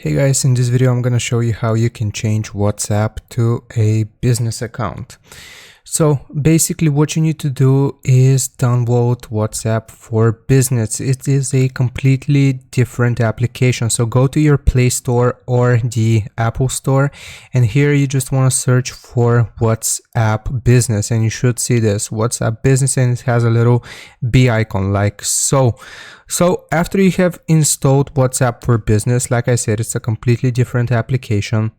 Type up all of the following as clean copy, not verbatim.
Hey guys, in this video I'm gonna show you how you can change WhatsApp to a business account. So basically what you need to do is download WhatsApp for Business. It is a completely different application. So go to your Play Store or the Apple Store, and here you just want to search for WhatsApp Business, and you should see this WhatsApp Business, and it has a little B icon like so. So after you have installed WhatsApp for Business, like I said, it's a completely different application.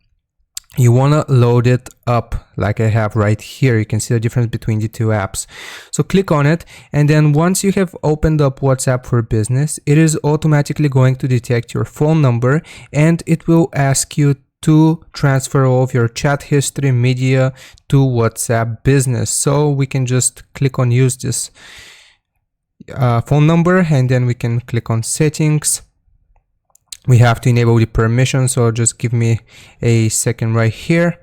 You want to load it up like I have right here. You can see the difference between the two apps. So click on it, and then once you have opened up WhatsApp for Business, it is automatically going to detect your phone number, and it will ask you to transfer all of your chat history, media to WhatsApp Business. So we can just click on use this phone number, and then we can click on settings. We have to enable the permission, so just give me a second right here.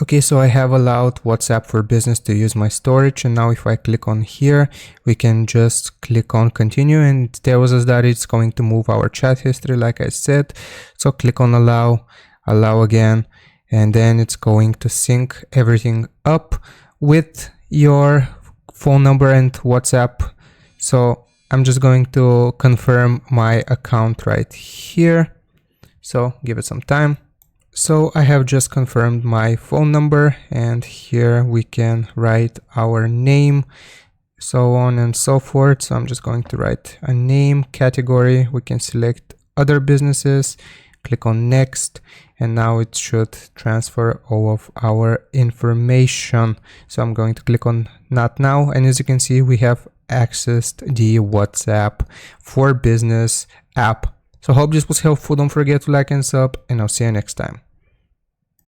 Okay, so I have allowed WhatsApp for Business to use my storage, and now if I click on here, we can just click on continue, and it tells us that it's going to move our chat history like I said. So click on allow again, and then it's going to sync everything up with your phone number and WhatsApp. So I'm just going to confirm my account right here. So give it some time. So I have just confirmed my phone number, and here we can write our name, so on and so forth. So I'm just going to write a name, category. We can select other businesses, click on next, and now it should transfer all of our information. So I'm going to click on not now, and as you can see, we have accessed the WhatsApp for Business app. So hope this was helpful. Don't forget to like and sub, and I'll see you next time.